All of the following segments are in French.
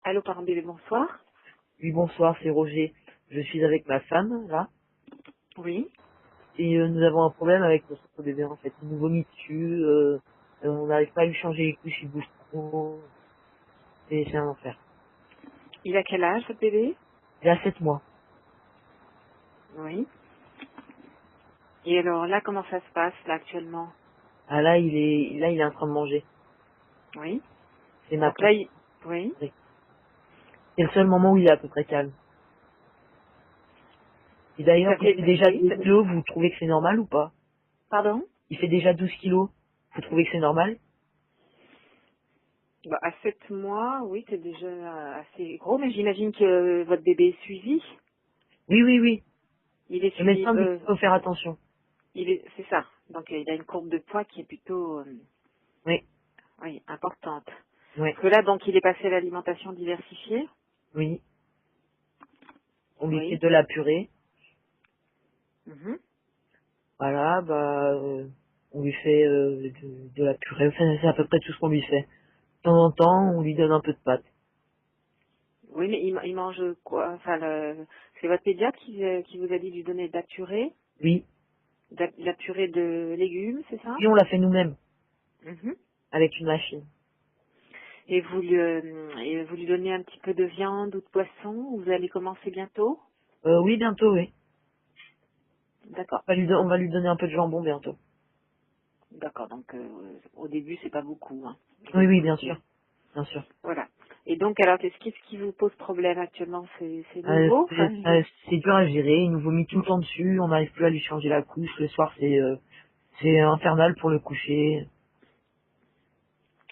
Allô, parent bébé, bonsoir. Oui, bonsoir, c'est Roger. Je suis avec ma femme, là, Oui. et nous avons un problème avec notre bébé, en fait. Il nous vomit dessus, on n'arrive pas à lui changer les couches, il bouge trop, et c'est un enfer. Il a quel âge, votre bébé? Il a 7 mois. Oui. Et alors là, comment ça se passe, là, actuellement? Ah là, il est en train de manger. Oui. C'est ma Donc là, préférée. oui. C'est le seul moment où il est à peu près calme. Et Et d'ailleurs, ça il fait, fait déjà oui. 12 kilos, vous trouvez que c'est normal ou pas? Pardon? Il fait déjà 12 kilos, vous trouvez que c'est normal? Bah, à 7 mois, oui, c'est déjà assez gros, mais j'imagine que votre bébé est suivi. Oui, oui, oui. Il est Le suivi, médecin dit qu'il faut faire attention. c'est ça. Donc il a une courbe de poids qui est plutôt, Oui, oui, importante. oui, Parce que là, donc, il est passé à l'alimentation diversifiée. oui. On lui fait Oui. de la purée. Mhm. Voilà, on lui fait de la purée. Enfin, c'est à peu près tout ce qu'on lui fait. De temps en temps, on lui donne un peu de pâtes. Oui, mais il mange quoi? Enfin, c'est votre pédiatre qui vous a dit de lui donner de la purée, Oui, de la purée de légumes, c'est ça? oui, on l'a fait nous-mêmes Mhm. avec une machine. Et vous lui donnez un petit peu de viande ou de poisson? Vous allez commencer bientôt? Oui, bientôt, oui. D'accord. On va lui donner un peu de jambon bientôt. D'accord. Donc, au début, c'est pas beaucoup, hein. Vous Oui, allez oui, bien sûr, pousser. bien sûr. Voilà. Et donc, alors, qu'est-ce qui vous pose problème actuellement? C'est nouveau? Enfin, C'est dur à gérer. Il nous vomit tout le temps dessus. On n'arrive plus à lui changer la couche. Le soir, c'est infernal pour le coucher.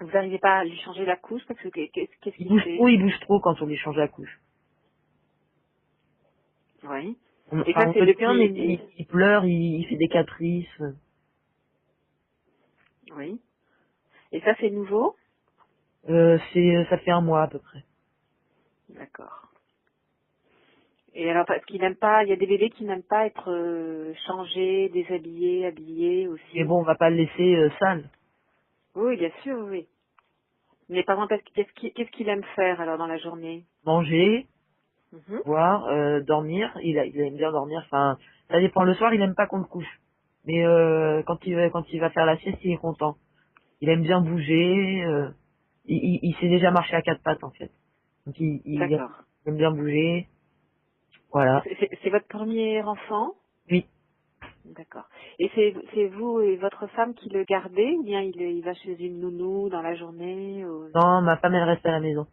vous n'arrivez pas à lui changer la couche parce que qu'est-ce qu'il fait? Il bouge trop quand on lui change la couche. Oui. Et Enfin, ça, on c'est le tient, mais depuis. il pleure, il fait des caprices. Oui. Et ça, c'est nouveau? Ça fait un mois à peu près. D'accord. Et alors, parce qu'il n'aime pas, il y a des bébés qui n'aiment pas être changés, déshabillés, habillés Mais aussi. bon, on va pas le laisser sale. Oui, bien sûr, oui. Mais par exemple, qu'est-ce qu'il aime faire alors dans la journée? Manger, Mhm. boire, dormir. Il aime bien dormir. Enfin, ça dépend. Le soir, il aime pas qu'on le couche. Mais quand il va faire la sieste, il est content. Il aime bien bouger. Il sait déjà marcher à quatre pattes en fait. Donc il D'accord. aime bien bouger. Voilà. C'est votre premier enfant? Oui. D'accord. Et c'est vous et votre femme qui le gardez ou bien il va chez une nounou dans la journée ou... Non, ma femme elle reste à la maison.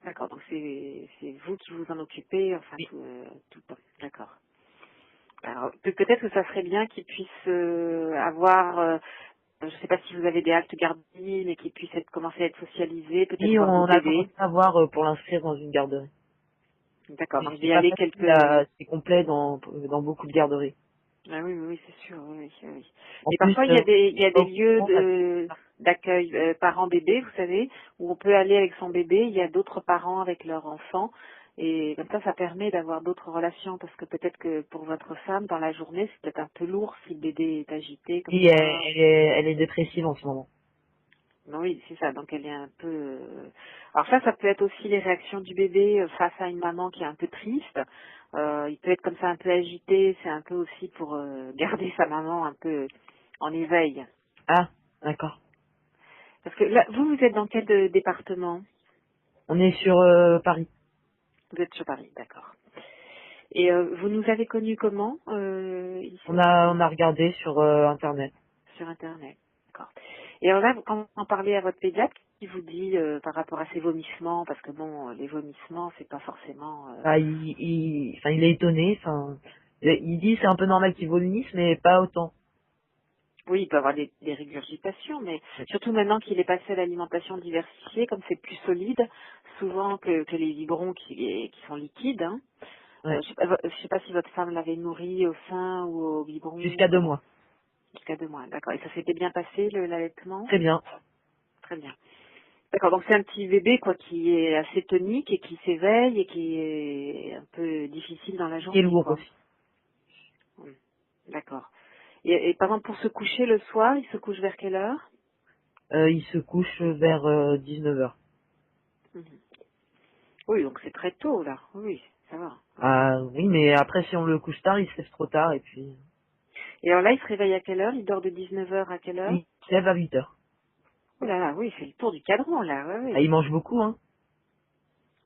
D'accord, donc c'est vous qui vous en occupez, enfin Oui. tout le temps. D'accord. Alors peut-être que ça serait bien qu'il puisse avoir, je ne sais pas si vous avez des actes garderies, mais qu'il puisse commencer à être socialisé, peut-être Oui, voir on d'autres a commencé bébés. à voir pour l'inscrire dans une garderie. D'accord, Mais donc c'est d'y pas aller facile, quelques. c'est complet dans beaucoup de garderies. Ah oui, oui, oui, c'est sûr, oui, oui, oui. En Et plus, parfois il y a pas des au lieux courant, d'accueil parents-bébés, vous savez, où on peut aller avec son bébé, il y a d'autres parents avec leur enfant, et comme ça permet d'avoir d'autres relations, parce que peut-être que pour votre femme, dans la journée, c'est peut-être un peu lourd si le bébé est agité comme oui, ça. elle est dépressive en ce moment. Non, oui, c'est ça, donc elle est un peu... Alors ça peut être aussi les réactions du bébé face à une maman qui est un peu triste. Il peut être comme ça un peu agité, c'est un peu aussi pour garder sa maman un peu en éveil. Ah, d'accord. Parce que là, vous êtes dans quel département? On est sur Paris. Vous êtes sur Paris, d'accord. Et vous nous avez connus comment On a regardé sur Internet. sur Internet? D'accord. Et alors là, quand on parlait à votre pédiatre, qui vous dit par rapport à ces vomissements, parce que bon, les vomissements, c'est pas forcément... Enfin, enfin, il est étonné. Enfin, il dit c'est un peu normal qu'il vomisse, mais pas autant. Oui, il peut avoir des régurgitations, mais surtout maintenant qu'il est passé à l'alimentation diversifiée, comme c'est plus solide, souvent que les biberons qui sont liquides. Hein. Ouais. Je sais pas si votre femme l'avait nourri au sein ou au biberon, Jusqu'à 2 mois. jusqu'à 2 mois. D'accord. Et ça s'était bien passé, l'allaitement? Très bien. Très bien. D'accord. Donc c'est un petit bébé quoi qui est assez tonique et qui s'éveille et qui est un peu difficile dans la Qui est journée, lourd quoi. aussi. Hmm. D'accord. Et par exemple pour se coucher le soir, il se couche vers quelle heure? Il se couche vers 19h. Mhm. Oui, donc c'est très tôt, là. Oui, ça va. Ah oui, mais après, si on le couche tard, il se lève trop tard, et puis, Et alors là, il se réveille à quelle heure? Il dort de 19 heures à quelle heure? il se lève à 8 heures. Oh là là, oui, il fait le tour du cadran, là, oui, Ah, oui. il mange beaucoup, hein.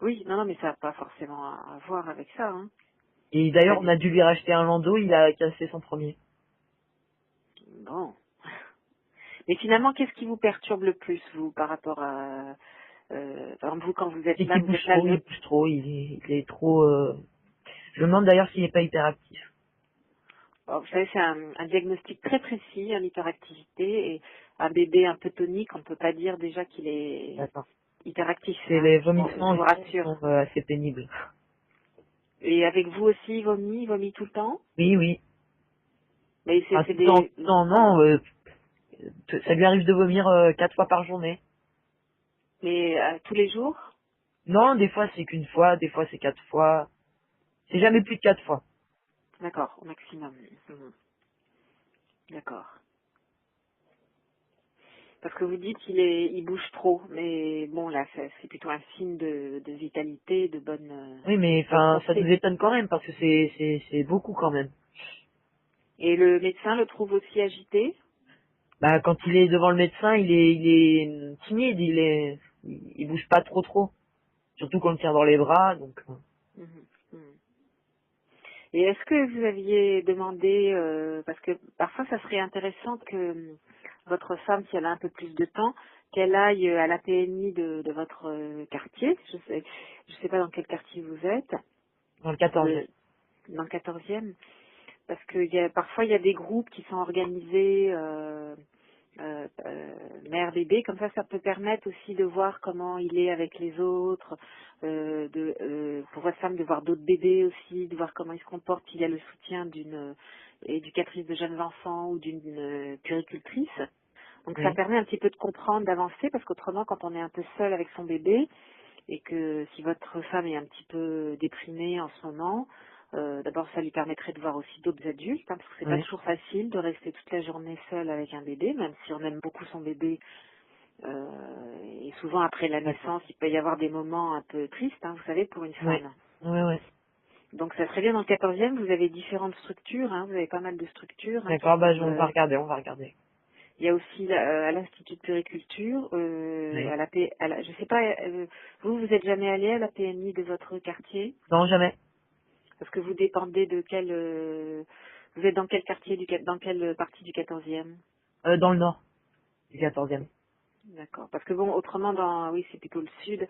Oui, non, non, mais ça n'a pas forcément à voir avec ça, hein. Et d'ailleurs, on C'est-à-dire, a dû lui racheter un landau, il a cassé son premier. bon. Mais finalement, qu'est-ce qui vous perturbe le plus, vous, par rapport à, par exemple, vous, quand C'est qu'il vous bouge êtes là, trop, il bouge trop, il est trop... Je me demande d'ailleurs s'il n'est pas hyperactif. oh, vous savez, c'est un diagnostic très précis, en hyperactivité, et un bébé un peu tonique, on ne peut pas dire déjà qu'il est D'accord. hyperactif, C'est hein. les Je vomissements vous aussi qui rassure. sont assez pénibles. Et avec vous aussi, il vomit tout le temps? Oui, oui. Mais Enfin, c'est tout des, le temps, non, ça lui arrive de vomir 4 fois par journée. mais tous les jours? Non, des fois c'est qu'une fois, des fois c'est 4 fois. C'est jamais plus de 4 fois. D'accord, au maximum. Mhm. D'accord. Parce que vous dites il bouge trop, mais bon là c'est plutôt un signe de vitalité, Oui, mais bonne enfin, ça nous santé. étonne quand même parce que c'est beaucoup quand même. Et le médecin le trouve aussi agité? Bah, quand il est devant le médecin, il est timide, il bouge pas trop. Surtout qu'on le tient dans les bras, donc. Mhm, mhm. Et est-ce que vous aviez demandé, parce que parfois ça serait intéressant que votre femme, si elle a un peu plus de temps, qu'elle aille à la PMI de votre quartier. Je sais pas dans quel quartier vous êtes, Dans le 14e. le, dans le 14e. Parce que parfois il y a des groupes qui sont organisés mère-bébé, comme ça peut permettre aussi de voir comment il est avec les autres, pour votre femme de voir d'autres bébés aussi, de voir comment ils se comportent, s'il y a le soutien d'une éducatrice de jeunes enfants ou d'une puéricultrice. Donc ça Oui. permet un petit peu de comprendre, d'avancer, parce qu'autrement quand on est un peu seul avec son bébé, et que si votre femme est un petit peu déprimée en ce moment, d'abord ça lui permettrait de voir aussi d'autres adultes, hein, parce que c'est pas Oui. toujours facile de rester toute la journée seule avec un bébé, même si on aime beaucoup son bébé. Et souvent après la D'accord. naissance, il peut y avoir des moments un peu tristes, hein, vous savez, pour une Oui. femme. Oui. Donc ça serait bien dans le 14e, vous avez différentes structures, hein, vous avez pas mal de structures hein, qui D'accord, bah, peuvent. on va regarder. Il y a aussi à l'Institut de puriculture, Oui. je sais pas, vous êtes jamais allé à la PMI de votre quartier? Non, jamais. Parce que vous dépendez de quel... vous êtes dans quel quartier, dans quelle partie du 14e? Dans le nord, du 14e. D'accord. Parce que bon, autrement, oui, c'est plutôt le sud.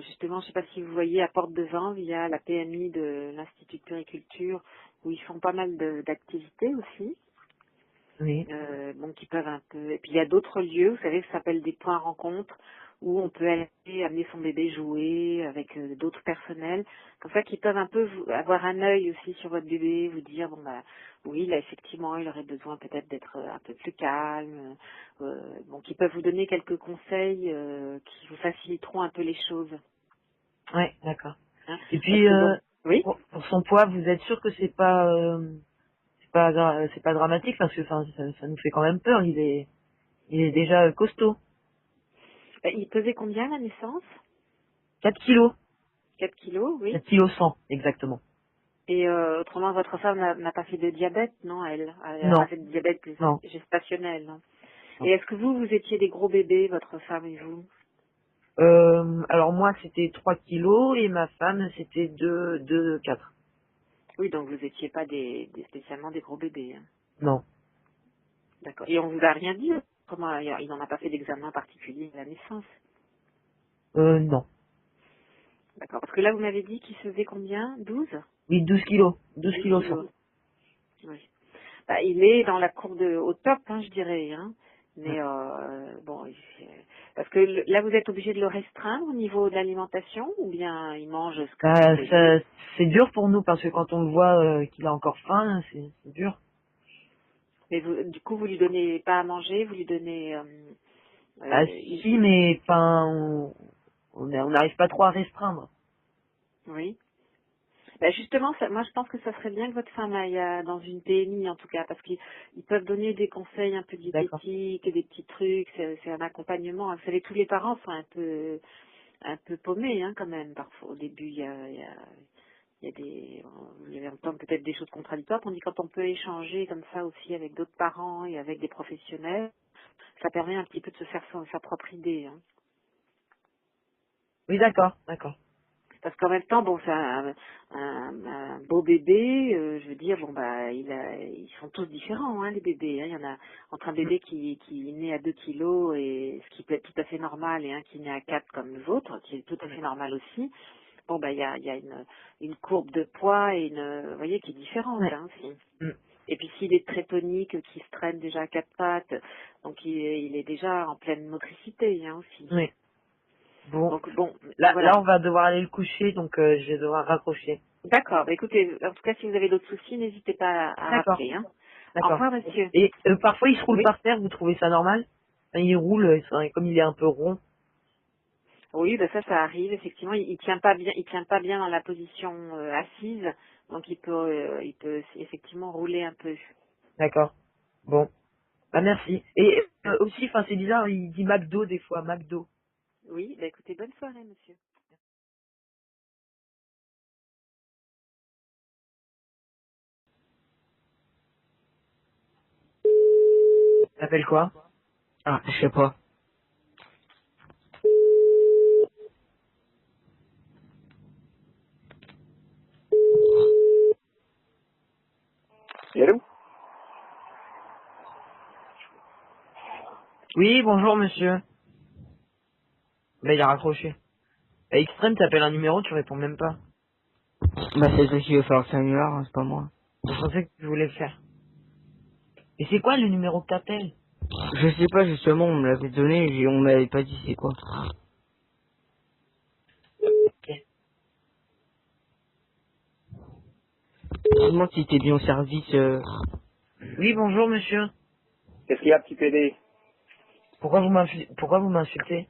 Justement, je ne sais pas si vous voyez, à Porte de Vanves, il y a la PMI de l'Institut de puriculture, où ils font pas mal d'activités aussi. Oui. Bon, qui peuvent un peu. Et puis il y a d'autres lieux, vous savez, ça s'appelle des points rencontres, où on peut aller amener son bébé jouer avec d'autres personnels, comme ça qui peuvent un peu avoir un œil aussi sur votre bébé, vous dire bon bah oui là effectivement il aurait besoin peut-être d'être un peu plus calme, bon qui peuvent vous donner quelques conseils qui vous faciliteront un peu les choses, Ouais, d'accord. hein, Et parce puis, que bon oui. pour son poids, vous êtes sûr que c'est pas dramatique parce que, enfin, ça nous fait quand même peur. Il est déjà costaud. Il pesait combien à la naissance? 4 kilos. 4 kilos, oui. 4 kilos 100, exactement. Et autrement, votre femme n'a pas fait de diabète, non, elle n'a pas Non, fait de diabète non, gestationnel, non. non. Et est-ce que vous étiez des gros bébés, votre femme et vous? Alors moi, c'était 3 kilos et ma femme, c'était 4. Oui, donc vous n'étiez pas spécialement des gros bébés, hein. Non. D'accord. Et on vous a rien dit? Comment il n'en a pas fait d'examen particulier à la naissance? Non. D'accord. Parce que là, vous m'avez dit qu'il faisait combien? 12? Oui, 12 kilos. 12 12 kilos 100. kilos. Oui. Bah, il est dans la courbe au top, hein, je dirais, hein. Mais bon, parce que là, vous êtes obligé de le restreindre au niveau de l'alimentation, ou bien il mange ce que vous Bah, lui donnez? c'est dur pour nous parce que quand on le voit qu'il a encore faim, c'est dur. Mais du coup, vous lui donnez pas à manger, vous lui donnez. Ah, si, mais enfin, on n'arrive pas trop à restreindre. Oui. Bah, justement, moi, je pense que ça serait bien que votre femme aille dans une PMI, en tout cas, parce qu'ils peuvent donner des conseils un peu D'accord. diététiques, et des petits trucs. C'est un accompagnement, hein. Vous savez, tous les parents sont un peu un peu paumé, hein, quand même. Parfois, au début, il y a des, vous allez entendre peut-être des choses contradictoires, tandis que quand on peut échanger comme ça aussi avec d'autres parents et avec des professionnels, ça permet un petit peu de se faire sa propre idée, hein. Oui, d'accord, d'accord. Parce qu'en même temps, bon, c'est un beau bébé, je veux dire, bon bah, ils sont tous différents, hein, les bébés, hein. Il y en a entre un bébé qui est né à 2 kilos et ce qui peut être tout à fait normal et un qui est né à 4 comme le vôtre, qui est tout à fait normal aussi. Bon bah, il y a une courbe de poids et vous voyez, qui est différente, Ouais. hein, aussi. Mm. Et puis s'il est très tonique, qui se traîne déjà à 4 pattes, donc il est déjà en pleine motricité, hein, aussi. Oui. Bon. Donc bon, Là, voilà. on va devoir aller le coucher, donc je vais devoir raccrocher. D'accord. Bah, écoutez, en tout cas, si vous avez d'autres soucis, n'hésitez pas à D'accord, rappeler, hein. Au d'accord. revoir, monsieur. Et parfois, il se roule Oui. par terre, vous trouvez ça normal? Enfin, il roule, comme il est un peu rond. Oui, bah ça arrive effectivement. Il tient pas bien, il tient pas bien dans la position assise, donc il peut effectivement rouler un peu. D'accord. Bon. Bah, merci. Et aussi, enfin, c'est bizarre, il dit McDo des fois, McDo. Oui. Bah écoutez, bonne soirée, monsieur. Ça s'appelle quoi? Ah, je sais pas. Et allô? Oui, bonjour, monsieur. Bah, il a raccroché. Bah, Extrême, t'appelles un numéro, tu réponds même pas. Bah, c'est toi qui veux faire le sanuaire, hein, c'est pas moi. Je pensais que tu voulais le faire. Et c'est quoi le numéro que t'appelles? Je sais pas, justement, on me l'avait donné, on m'avait pas dit c'est quoi. Ok. Dis-moi si t'es bien au service, Oui, bonjour, monsieur. Qu'est-ce qu'il y a, petit PD? Pourquoi vous m'insultez?